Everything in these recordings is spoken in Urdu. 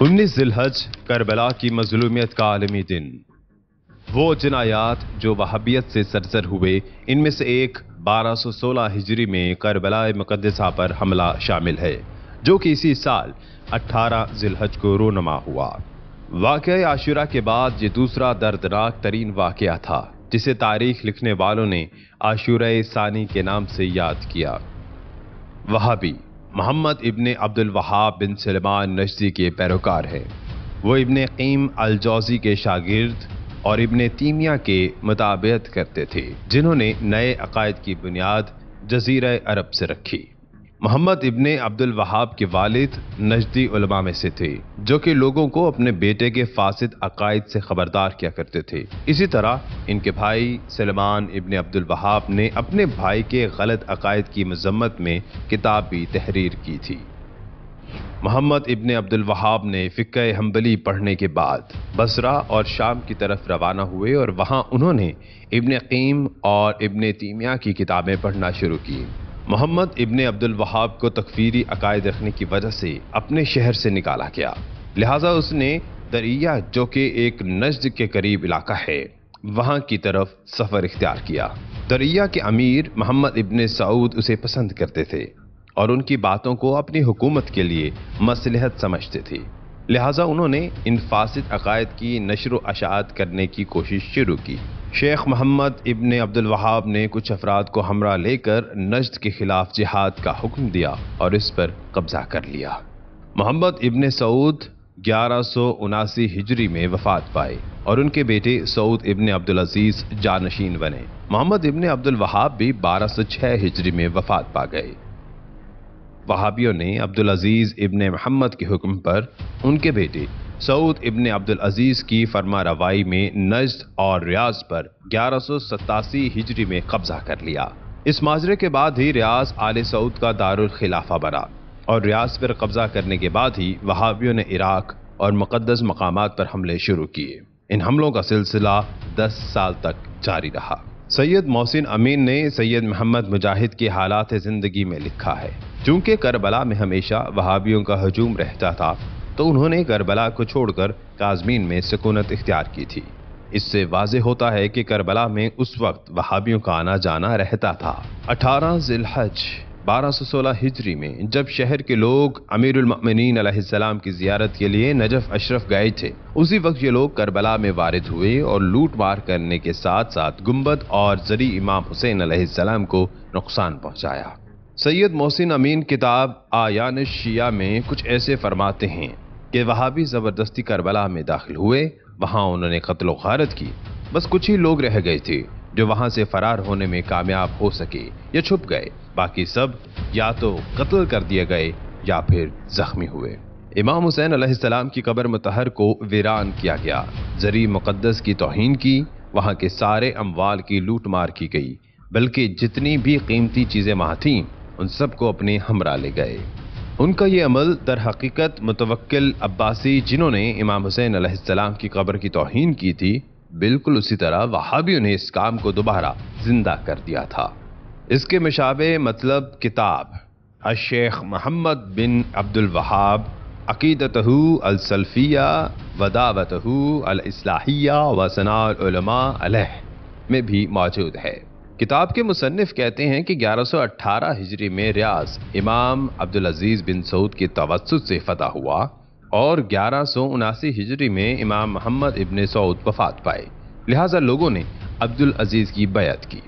19 ذی‌الحج کربلا کی مظلومیت کا عالمی دن۔ وہ جنایات جو وہابیت سے سرزر ہوئے، ان میں سے ایک 1216 ہجری میں کربلا مقدسہ پر حملہ شامل ہے، جو کہ اسی سال 18 ذی‌الحج کو رونما ہوا۔ واقعہ عاشورہ کے بعد یہ دوسرا دردناک ترین واقعہ تھا جسے تاریخ لکھنے والوں نے عاشورہ ثانی کے نام سے یاد کیا۔ وہابی محمد ابن عبد الوہاب بن سلیمان نجدی کے پیروکار ہیں۔ وہ ابن قیم الجوزی کے شاگرد اور ابن تیمیہ کے مطابقت کرتے تھے، جنہوں نے نئے عقائد کی بنیاد جزیرہ عرب سے رکھی۔ محمد ابن عبد الوہاب کے والد نجدی علماء میں سے تھے، جو کہ لوگوں کو اپنے بیٹے کے فاسد عقائد سے خبردار کیا کرتے تھے۔ اسی طرح ان کے بھائی سلیمان ابن عبد الوہاب نے اپنے بھائی کے غلط عقائد کی مذمت میں کتاب بھی تحریر کی تھی۔ محمد ابن عبد الوہاب نے فقہ حنبلی پڑھنے کے بعد بصرہ اور شام کی طرف روانہ ہوئے اور وہاں انہوں نے ابن قیم اور ابن تیمیہ کی کتابیں پڑھنا شروع کی۔ محمد ابن عبد الوہاب کو تکفیری عقائد رکھنے کی وجہ سے اپنے شہر سے نکالا گیا، لہٰذا اس نے درعیہ، جو کہ ایک نجد کے قریب علاقہ ہے، وہاں کی طرف سفر اختیار کیا۔ درعیہ کے امیر محمد ابن سعود اسے پسند کرتے تھے اور ان کی باتوں کو اپنی حکومت کے لیے مصلحت سمجھتے تھے، لہٰذا انہوں نے ان فاسد عقائد کی نشر و اشاعت کرنے کی کوشش شروع کی۔ شیخ محمد ابن عبد الوہاب نے کچھ افراد کو ہمراہ لے کر نجد کے خلاف جہاد کا حکم دیا اور اس پر قبضہ کر لیا۔ محمد ابن سعود 1179 ہجری میں وفات پائے اور ان کے بیٹے سعود ابن عبدالعزیز جانشین بنے۔ محمد ابن عبد الوہاب بھی 1206 ہجری میں وفات پا گئے۔ وہابیوں نے عبدالعزیز ابن محمد کے حکم پر ان کے بیٹے سعود ابن عبدالعزیز کی فرما روائی میں نجد اور ریاض پر 1187 ہجری میں قبضہ کر لیا۔ اس ماجرے کے بعد ہی ریاض آل سعود کا دارالخلافہ بنا اور ریاض پر قبضہ کرنے کے بعد ہی وہابیوں نے عراق اور مقدس مقامات پر حملے شروع کیے۔ ان حملوں کا سلسلہ 10 سال تک جاری رہا۔ سید محسن امین نے سید محمد مجاہد کی حالات زندگی میں لکھا ہے، چونکہ کربلا میں ہمیشہ وہابیوں کا ہجوم رہتا تھا تو انہوں نے کربلا کو چھوڑ کر کاظمین میں سکونت اختیار کی تھی۔ اس سے واضح ہوتا ہے کہ کربلا میں اس وقت وہابیوں کا آنا جانا رہتا تھا۔ 18 ذی‌الحج 1216 ہجری میں جب شہر کے لوگ امیر المؤمنین علیہ السلام کی زیارت کے لیے نجف اشرف گئے تھے، اسی وقت یہ لوگ کربلا میں وارد ہوئے اور لوٹ مار کرنے کے ساتھ ساتھ گنبد اور زری امام حسین علیہ السلام کو نقصان پہنچایا۔ سید محسن امین کتاب آیان الشیعہ میں کچھ ایسے فرماتے ہیں کہ وہابی زبردستی کربلا میں داخل ہوئے، وہاں انہوں نے قتل و غارت کی، بس کچھ ہی لوگ رہ گئے تھے جو وہاں سے فرار ہونے میں کامیاب ہو سکے یا چھپ گئے، باقی سب یا تو قتل کر دیے گئے یا پھر زخمی ہوئے۔ امام حسین علیہ السلام کی قبر مطہر کو ویران کیا گیا، زری مقدس کی توہین کی، وہاں کے سارے اموال کی لوٹ مار کی گئی، بلکہ جتنی بھی قیمتی چیزیں وہاں تھیں ان سب کو اپنے ہمراہ لے گئے۔ ان کا یہ عمل در حقیقت متوکل عباسی، جنہوں نے امام حسین علیہ السلام کی قبر کی توہین کی تھی، بالکل اسی طرح وہابیوں نے اس کام کو دوبارہ زندہ کر دیا تھا۔ اس کے مشابہ مطلب کتاب الشیخ محمد بن عبد الوہاب عقیدتہ السلفیہ و دعوتہ الاصلاحیہ و ثناء العلماء علیہ میں بھی موجود ہے۔ کتاب کے مصنف کہتے ہیں کہ 1118 ہجری میں ریاض امام عبدالعزیز بن سعود کے توسط سے فتح ہوا اور 1179 ہجری میں امام محمد ابن سعود وفات پائے، لہٰذا لوگوں نے عبدالعزیز کی بیعت کی۔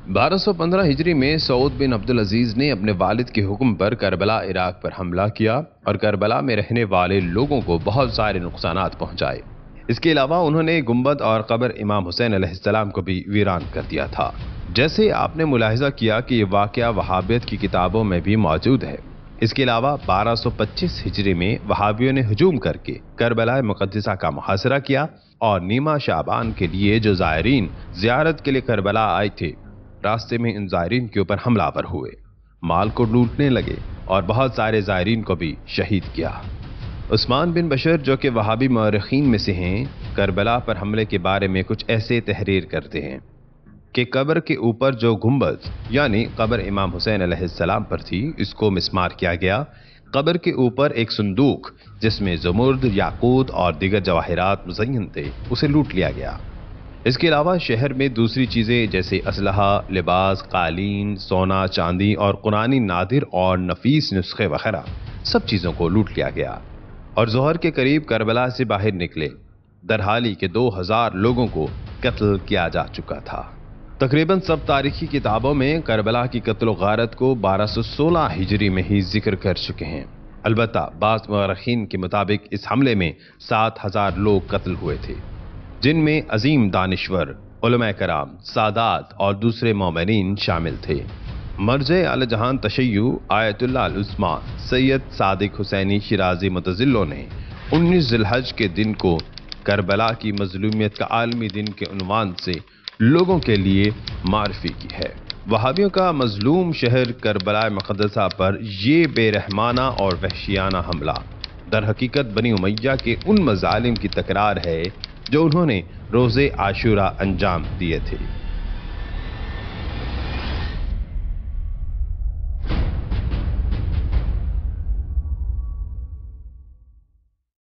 1215 ہجری میں سعود بن عبدالعزیز نے اپنے والد کے حکم پر کربلا عراق پر حملہ کیا اور کربلا میں رہنے والے لوگوں کو بہت سارے نقصانات پہنچائے۔ اس کے علاوہ انہوں نے گنبد اور قبر امام حسین علیہ السلام کو بھی ویران کر دیا تھا۔ جیسے آپ نے ملاحظہ کیا کہ یہ واقعہ وہابیت کی کتابوں میں بھی موجود ہے۔ اس کے علاوہ 1225 ہجری میں وہابیوں نے ہجوم کر کے کربلا مقدسہ کا محاصرہ کیا اور نیمہ شعبان کے لیے جو زائرین زیارت کے لیے کربلا آئے تھے، راستے میں ان زائرین کے اوپر حملہ آور ہوئے، مال کو لوٹنے لگے اور بہت سارے زائرین کو بھی شہید کیا۔ عثمان بن بشر، جو کہ وہابی مورخین میں سے ہیں، کربلا پر حملے کے بارے میں کچھ ایسے تحریر کرتے ہیں کہ قبر کے اوپر جو گنبد یعنی قبر امام حسین علیہ السلام پر تھی، اس کو مسمار کیا گیا، قبر کے اوپر ایک صندوق جس میں زمرد، یاقوت اور دیگر جواہرات مزین تھے اسے لوٹ لیا گیا۔ اس کے علاوہ شہر میں دوسری چیزیں جیسے اسلحہ، لباس، قالین، سونا، چاندی اور قرآنی نادر اور نفیس نسخے وغیرہ سب چیزوں کو لوٹ لیا گیا اور ظہر کے قریب کربلا سے باہر نکلے، درحالی کہ 2000 لوگوں کو قتل کیا جا چکا تھا۔ تقریباً سب تاریخی کتابوں میں کربلا کی قتل و غارت کو 1216 ہجری میں ہی ذکر کر چکے ہیں۔ البتہ بعض مورخین کے مطابق اس حملے میں 7000 لوگ قتل ہوئے تھے، جن میں عظیم دانشور، علماء کرام، سادات اور دوسرے مومنین شامل تھے۔ مرجع اعلی جہان تشیع آیت اللہ العظمی سید صادق حسینی شیرازی متظلہ نے 19 ذی الحج کے دن کو کربلا کی مظلومیت کا عالمی دن کے عنوان سے لوگوں کے لیے معرفی کی ہے۔ وہابیوں کا مظلوم شہر کربلا مقدسہ پر یہ بے رحمانہ اور وحشیانہ حملہ در حقیقت بنی امیہ کے ان مظالم کی تکرار ہے جو انہوں نے روز عاشورہ انجام دیے تھے۔